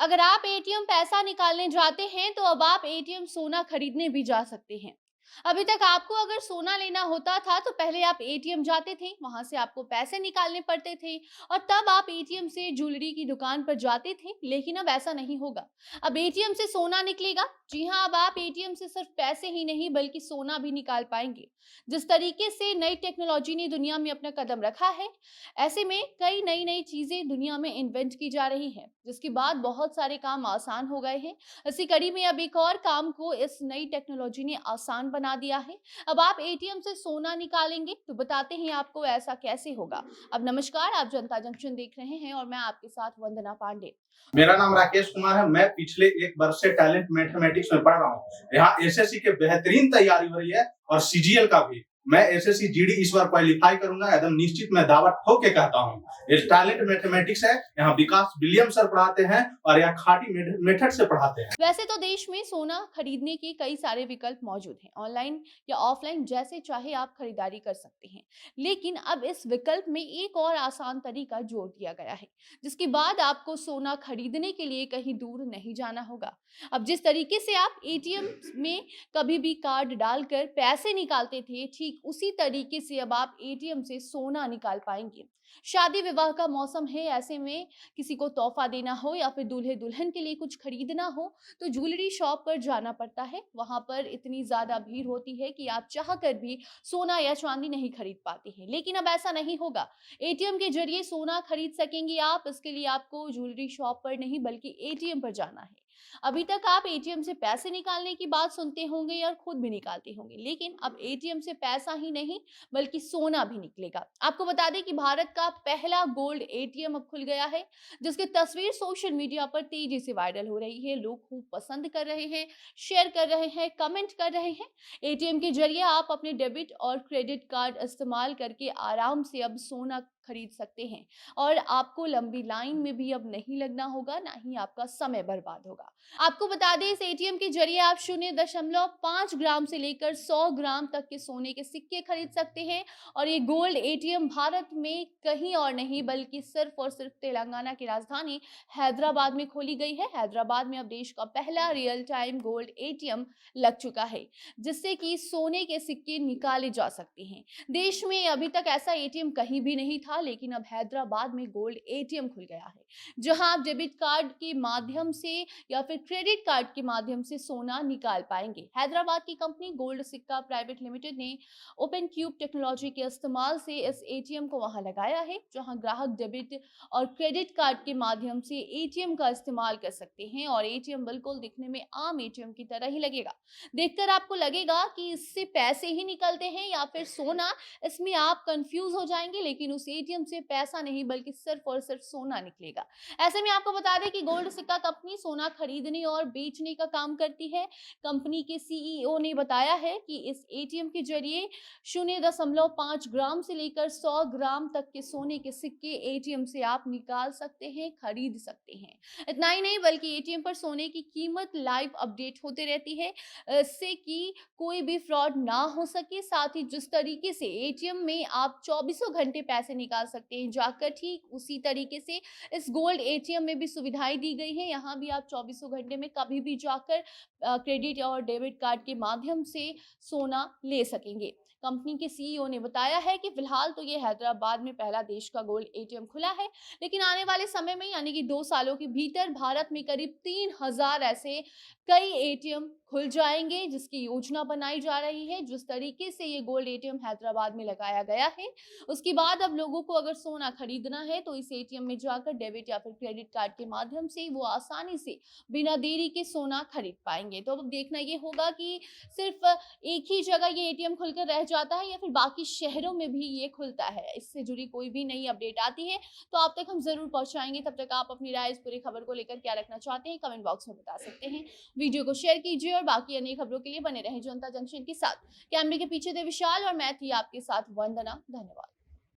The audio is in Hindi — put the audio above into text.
अगर आप एटीएम पैसा निकालने जाते हैं तो अब आप एटीएम सोना खरीदने भी जा सकते हैं। अभी तक आपको अगर सोना लेना होता था तो पहले आप एटीएम जाते थे, वहां से आपको पैसे निकालने पड़ते थे और तब आप एटीएम से ज्वेलरी की दुकान पर जाते थे। लेकिन अब ऐसा नहीं होगा। अब एटीएम से सोना निकलेगा। जी हाँ, अब आप एटीएम से सिर्फ पैसे ही नहीं बल्कि सोना भी निकाल पाएंगे। जिस तरीके से नई टेक्नोलॉजी ने दुनिया में अपना कदम रखा है, ऐसे में कई नई नई चीजें दुनिया में इन्वेंट की जा रही है, जिसके बाद बहुत सारे काम आसान हो गए हैं। इसी कड़ी में अब एक और काम को इस नई टेक्नोलॉजी ने आसान बना दिया है। अब आप एटीएम से सोना निकालेंगे तो बताते हैं आपको ऐसा कैसे होगा। अब नमस्कार, आप जनता जंक्शन देख रहे हैं और मैं आपके साथ वंदना पांडे। मेरा नाम राकेश कुमार है। मैं पिछले 1 वर्ष से टैलेंट मैथमेटिक्स में पढ़ रहा हूँ। यहाँ एसएससी के बेहतरीन तैयारी हो रही है और सीजीएल का भी। मैं एसएससी जीडी इस बार क्वालिफाई करूंगा, एकदम निश्चित। मैं दावा ठोक के कहता हूँ। ये टैलेंट मैथमेटिक्स है। यहाँ विकास विलियम सर पढ़ाते हैं और यहाँ खाटी मेथड से पढ़ाते हैं। वैसे तो देश में सोना खरीदने के कई सारे विकल्प मौजूद हैं, ऑनलाइन या ऑफलाइन, जैसे चाहे आप खरीदारी कर सकते हैं। लेकिन अब इस विकल्प में एक और आसान तरीका जोड़ दिया गया है, जिसके बाद आपको सोना खरीदने के लिए कहीं दूर नहीं जाना होगा। अब जिस तरीके से आप एटीएम में कभी भी कार्ड डालकर पैसे निकालते थे, ठीक उसी तरीके से अब आप एटीएम से सोना निकाल पाएंगे। शादी विवाह का मौसम है, ऐसे में किसी को तोहफा देना हो या फिर दूल्हे दुल्हन के लिए कुछ खरीदना हो तो ज्वेलरी शॉप पर जाना पड़ता है। वहां पर इतनी ज्यादा भीड़ होती है कि आप चाहकर भी सोना या चांदी नहीं खरीद पाते हैं। लेकिन अब ऐसा नहीं होगा। एटीएम के जरिए सोना खरीद सकेंगे आप। इसके लिए आपको ज्वेलरी शॉप पर नहीं बल्कि एटीएम पर जाना है। अभी तक आप एटीएम से पैसे निकालने की बात सुनते होंगे और खुद भी निकालते होंगे, लेकिन अब एटीएम से पैसा ही नहीं बल्कि सोना भी निकलेगा। आपको बता दें कि भारत का पहला गोल्ड एटीएम अब खुल गया है, जिसकी तस्वीर सोशल मीडिया पर तेजी से वायरल हो रही है। लोग खूब पसंद कर रहे हैं, शेयर कर रहे हैं, कमेंट कर रहे हैं। एटीएम के जरिए आप अपने डेबिट और क्रेडिट कार्ड इस्तेमाल करके आराम से अब सोना खरीद सकते हैं और आपको लंबी लाइन में भी अब नहीं लगना होगा, ना ही आपका समय बर्बाद होगा। आपको बता दें, इस एटीएम के जरिए आप 0.5 ग्राम से लेकर 100 ग्राम तक के सोने के सिक्के खरीद सकते हैं और ये गोल्ड एटीएम भारत में कहीं और नहीं बल्कि सिर्फ और सिर्फ तेलंगाना की राजधानी हैदराबाद में खोली गई है। हैदराबाद में अब देश का पहला रियल टाइम गोल्ड एटीएम लग चुका है, जिससे कि सोने के सिक्के निकाले जा सकते हैं। देश में अभी तक ऐसा एटीएम कहीं भी नहीं था, लेकिन अब हैदराबाद में गोल्ड एटीएम खुल गया है, जहां आप डेबिट कार्ड के माध्यम से या फिर क्रेडिट कार्ड के माध्यम से सोना निकाल पाएंगे। हैदराबाद की कंपनी गोल्ड सिक्का प्राइवेट लिमिटेड ने ओपन क्यूब टेक्नोलॉजी के इस्तेमाल से इस एटीएम को वहां लगाया है, जहां ग्राहक डेबिट और क्रेडिट कार्ड के माध्यम से एटीएम का इस्तेमाल कर सकते हैं और एटीएम बिल्कुल दिखने में आम एटीएम की तरह ही लगेगा। देखकर आपको लगेगा कि इससे पैसे ही निकलते हैं या फिर सोना, इसमें आप कंफ्यूज हो जाएंगे। लेकिन उस एटीएम से पैसा नहीं बल्कि सिर्फ और सिर्फ सोना निकलेगा। ऐसे में आपको बता दें कि गोल्ड सिक्का कंपनी सोना खरीदने और बेचने का काम करती है। कंपनी के सीईओ ने बताया है कि इस एटीएम के जरिए 0.5 ग्राम से लेकर 100 ग्राम तक के सोने के सिक्के एटीएम से आप निकाल सकते हैं, खरीद सकते हैं। इतना ही नहीं बल्कि एटीएम पर सोने की कीमत लाइव अपडेट होते रहती है, इससे कि कोई भी फ्रॉड ना हो सके। साथ ही जिस तरीके से एटीएम में आप 24 घंटे पैसे निकाल सकते हैं जाकर, ठीक उसी तरीके से इस गोल्ड एटीएम में भी सुविधाएं दी गई है। यहाँ भी आप 24 घंटे में कभी भी जाकर क्रेडिट और डेबिट कार्ड के माध्यम से सोना ले सकेंगे। कंपनी के सीईओ ने बताया है कि फिलहाल तो ये हैदराबाद में पहला देश का गोल्ड एटीएम खुला है, लेकिन आने वाले समय में यानी कि 2 सालों के भीतर भारत में करीब 3000 ऐसे कई एटीएम खुल जाएंगे, जिसकी योजना बनाई जा रही है। जिस तरीके से ये गोल्ड एटीएम हैदराबाद में लगाया गया है, उसके बाद अब लोगों को अगर सोना खरीदना है तो इस एटीएम में जाकर डेबिट या फिर क्रेडिट कार्ड के माध्यम से वो आसानी से बिना देरी के सोना खरीद पाएंगे। तो अब देखना ये होगा कि सिर्फ एक ही जगह ये एटीएम खुलकर रह जाता है या फिर बाकी शहरों में भी ये खुलता है। इससे जुड़ी कोई भी नई अपडेट आती है तो आप तक हम जरूर पहुंचाएंगे। तब तक आप अपनी राय इस पूरी खबर को लेकर क्या रखना चाहते हैं, कमेंट बॉक्स में बता सकते हैं। वीडियो को शेयर कीजिए और बाकी अन्य खबरों के लिए बने रहें जनता जंक्शन के साथ। कैमरे के पीछे थे विशाल और मैं थी आपके साथ वंदना। धन्यवाद।